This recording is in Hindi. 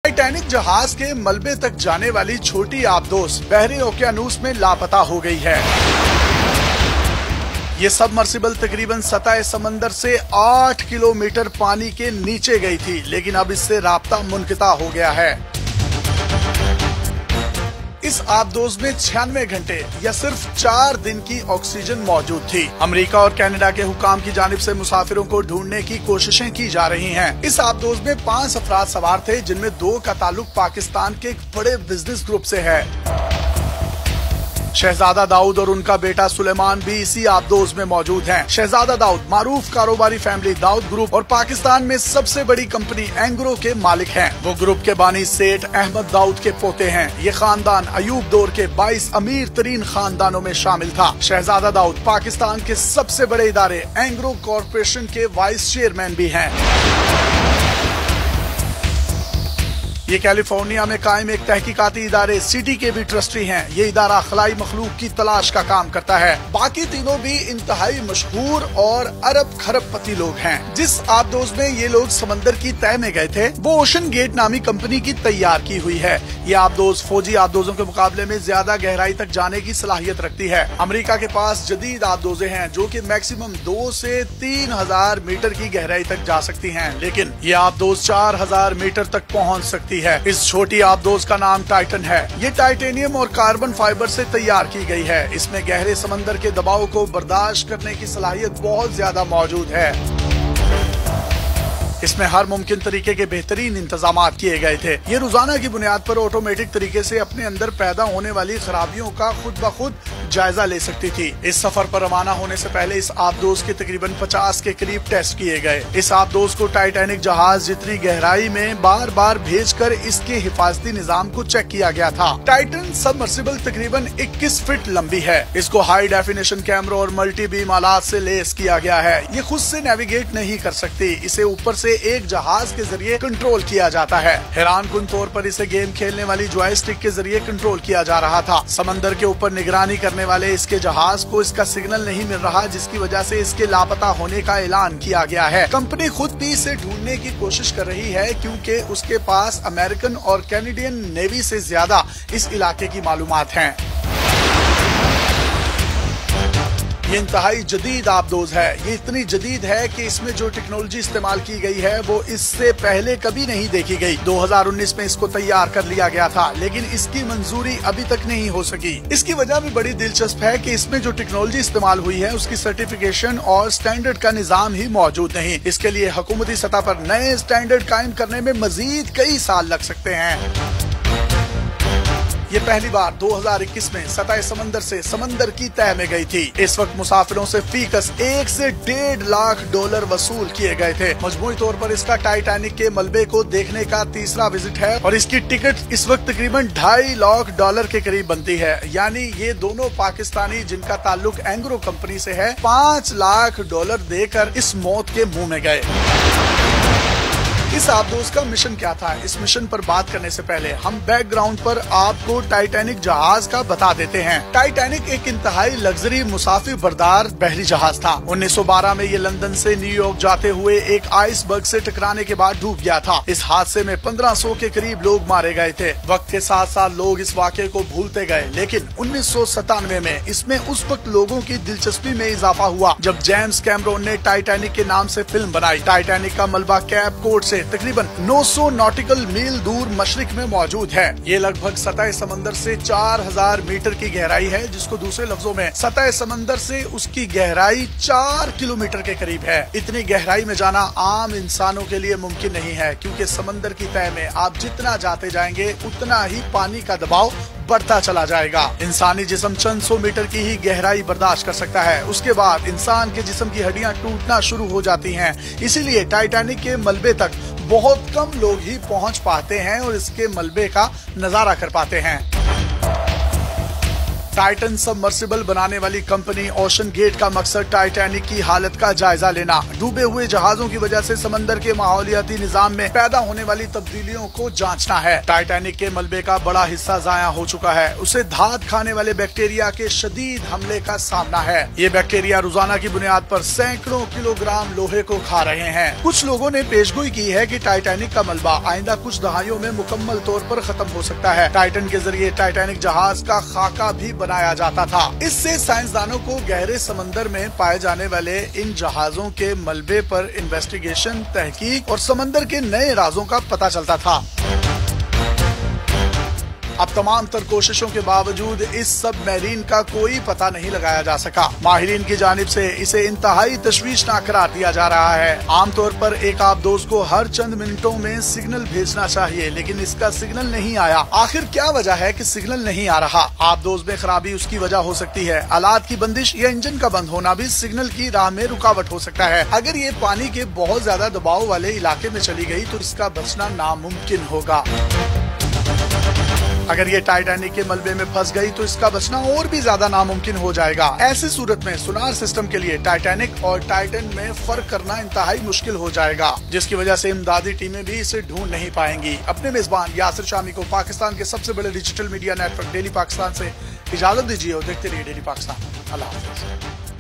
टाइटैनिक जहाज के मलबे तक जाने वाली छोटी आबदोस बहरी ओकियानूस में लापता हो गई है। ये सबमर्सिबल तकरीबन सतह समंदर से 8 किलोमीटर पानी के नीचे गई थी, लेकिन अब इससे राब्ता मुनक़ता हो गया है। इस आबदोस में 96 घंटे या सिर्फ 4 दिन की ऑक्सीजन मौजूद थी। अमेरिका और कनाडा के हुकाम की जानिब से मुसाफिरों को ढूंढने की कोशिशें की जा रही हैं। इस आबदोस में 5 अफराद सवार थे, जिनमें 2 का ताल्लुक पाकिस्तान के एक बड़े बिजनेस ग्रुप से है। शहजादा दाऊद और उनका बेटा सुलेमान भी इसी आबदोस में मौजूद हैं। शहजादा दाऊद मारूफ कारोबारी फैमिली दाऊद ग्रुप और पाकिस्तान में सबसे बड़ी कंपनी एंग्रो के मालिक हैं। वो ग्रुप के बानी सेठ अहमद दाऊद के पोते हैं। ये खानदान अयूब दौर के 22 अमीर तरीन खानदानों में शामिल था। शहजादा दाऊद पाकिस्तान के सबसे बड़े इदारे एंग्रो कॉरपोरेशन के वाइस चेयरमैन भी हैं। ये कैलिफोर्निया में कायम एक तहकीकाती इदारे सिटी के भी ट्रस्टी हैं। ये इदारा खलाई मखलूक की तलाश का काम करता है। बाकी तीनों भी इंतहाई मशहूर और अरब खरबपति लोग हैं। जिस आबदोस में ये लोग समंदर की तह में गए थे, वो ओशन गेट नामी कंपनी की तैयार की हुई है। ये आबदोस फौजी आबदोसों के मुकाबले में ज्यादा गहराई तक जाने की सलाहियत रखती है। अमेरिका के पास जदीद आबदोसें हैं जो कि मैक्सिमम 2 से 3000 मीटर की गहराई तक जा सकती हैं, लेकिन ये आबदोस 4000 मीटर तक पहुंच सकती है। इस छोटी आबदोस का नाम टाइटन है। ये टाइटेनियम और कार्बन फाइबर से तैयार की गई है। इसमें गहरे समंदर के दबाव को बर्दाश्त करने की सलाहियत बहुत ज्यादा मौजूद है। इसमें हर मुमकिन तरीके के बेहतरीन इंतजामात किए गए थे। ये रोजाना की बुनियाद पर ऑटोमेटिक तरीके से अपने अंदर पैदा होने वाली खराबियों का खुद ब खुद जायजा ले सकती थी। इस सफर पर रवाना होने से पहले इस आबदोस के तकरीबन 50 के करीब टेस्ट किए गए। इस आबदोस को टाइटैनिक जहाज जितनी गहराई में बार बार भेजकर इसके हिफाजती निजाम को चेक किया गया था। टाइटन सबमर्सिबल तकरीबन 21 फीट लंबी है। इसको हाई डेफिनेशन कैमरा और मल्टी बीम आलात से लेस किया गया है। ये खुद से नेविगेट नहीं कर सकती। इसे ऊपर से एक जहाज के जरिए कंट्रोल किया जाता है। हैरान कुन तौर पर इसे गेम खेलने वाली जॉयस्टिक के जरिए कंट्रोल किया जा रहा था। समंदर के ऊपर निगरानी करने वाले इसके जहाज को इसका सिग्नल नहीं मिल रहा, जिसकी वजह से इसके लापता होने का ऐलान किया गया है। कंपनी खुद भी इसे ढूंढने की कोशिश कर रही है, क्योंकि उसके पास अमेरिकन और कैनेडियन नेवी से ज्यादा इस इलाके की मालूमात हैं। ये इंतहाई जदीद आबदोस है। ये इतनी जदीद है कि इसमें जो टेक्नोलॉजी इस्तेमाल की गई है वो इससे पहले कभी नहीं देखी गई। 2019 में इसको तैयार कर लिया गया था, लेकिन इसकी मंजूरी अभी तक नहीं हो सकी। इसकी वजह भी बड़ी दिलचस्प है कि इसमें जो टेक्नोलॉजी इस्तेमाल हुई है उसकी सर्टिफिकेशन और स्टैंडर्ड का निजाम ही मौजूद नहीं। इसके लिए हुकूमती सतह पर नए स्टैंडर्ड कायम करने में मजीद कई साल लग सकते हैं। ये पहली बार 2021 में सतह समंदर से समंदर की तह में गई थी। इस वक्त मुसाफिरों से फीकस 1 से 1.5 लाख डॉलर वसूल किए गए थे। मजमूई तौर पर इसका टाइटैनिक के मलबे को देखने का तीसरा विजिट है और इसकी टिकट इस वक्त तकरीबन 2.5 लाख डॉलर के करीब बनती है। यानी ये दोनों पाकिस्तानी जिनका ताल्लुक एंग्रो कंपनी से है, 5 लाख डॉलर देकर इस मौत के मुंह में गए। इस आबदोस का मिशन क्या था? इस मिशन पर बात करने से पहले हम बैकग्राउंड पर आपको टाइटैनिक जहाज का बता देते हैं। टाइटैनिक एक इंतहाई लग्जरी मुसाफिर बरदार बहरी जहाज था। 1912 में ये लंदन से न्यूयॉर्क जाते हुए एक आइसबर्ग से टकराने के बाद डूब गया था। इस हादसे में 1500 के करीब लोग मारे गए थे। वक्त के साथ साथ लोग इस वाक़े को भूलते गए, लेकिन 1997 में इसमें उस वक्त लोगों की दिलचस्पी में इजाफा हुआ जब जेम्स कैमरून ने टाइटैनिक के नाम से फिल्म बनाई। टाइटैनिक का मलबा कैप कोड से तकरीबन 900 नॉटिकल मील दूर मशरिक में मौजूद है। ये लगभग सतह समंदर से 4000 मीटर की गहराई है, जिसको दूसरे लफ्जों में सतह समंदर से उसकी गहराई 4 किलोमीटर के करीब है। इतनी गहराई में जाना आम इंसानों के लिए मुमकिन नहीं है, क्योंकि समंदर की तह में आप जितना जाते जाएंगे उतना ही पानी का दबाव बढ़ता चला जाएगा। इंसानी जिस्म चंद 100 मीटर की ही गहराई बर्दाश्त कर सकता है। उसके बाद इंसान के जिस्म की हड्डियां टूटना शुरू हो जाती हैं। इसीलिए टाइटैनिक के मलबे तक बहुत कम लोग ही पहुंच पाते हैं और इसके मलबे का नजारा कर पाते हैं। टाइटन सबमर्सिबल बनाने वाली कंपनी ओशन गेट का मकसद टाइटैनिक की हालत का जायजा लेना, डूबे हुए जहाजों की वजह से समंदर के माहौलियाती निजाम में पैदा होने वाली तब्दीलियों को जांचना है। टाइटैनिक के मलबे का बड़ा हिस्सा जाया हो चुका है, उसे धात खाने वाले बैक्टीरिया के शदीद हमले का सामना है। ये बैक्टीरिया रोजाना की बुनियाद पर सैकड़ों किलोग्राम लोहे को खा रहे हैं। कुछ लोगों ने पेशगोई की है कि टाइटैनिक का मलबा आइंदा कुछ दहाइयों में मुकम्मल तौर पर खत्म हो सकता है। टाइटन के जरिए टाइटैनिक जहाज का खाका भी बनाया जाता था। इससे साइंसदानों को गहरे समंदर में पाए जाने वाले इन जहाजों के मलबे पर इन्वेस्टिगेशन, तहकीक और समंदर के नए राजों का पता चलता था। अब तमाम तर कोशिशों के बावजूद इस सबमरीन का कोई पता नहीं लगाया जा सका। माहिरीन की जानिब से इसे इंतहाई तशवीशनाक करार दिया जा रहा है। आमतौर पर एक आबदोज को हर चंद मिनटों में सिग्नल भेजना चाहिए, लेकिन इसका सिग्नल नहीं आया। आखिर क्या वजह है कि सिग्नल नहीं आ रहा? आबदोज में खराबी उसकी वजह हो सकती है। आलात की बंदिश या इंजन का बंद होना भी सिग्नल की राह में रुकावट हो सकता है। अगर ये पानी के बहुत ज्यादा दबाव वाले इलाके में चली गई तो इसका बचना नामुमकिन होगा। अगर ये टाइटैनिक के मलबे में फंस गई तो इसका बचना और भी ज्यादा नामुमकिन हो जाएगा। ऐसी सूरत में सोनार सिस्टम के लिए टाइटैनिक और टाइटन में फर्क करना इंतहाई मुश्किल हो जाएगा, जिसकी वजह से इमदादी टीमें भी इसे ढूंढ नहीं पाएंगी। अपने मेजबान यासिर शामी को पाकिस्तान के सबसे बड़े digital media network daily Pakistan से इजाजत दीजिए और देखते रहिए डेली पाकिस्तान। अल्लाह हाफ़िज़।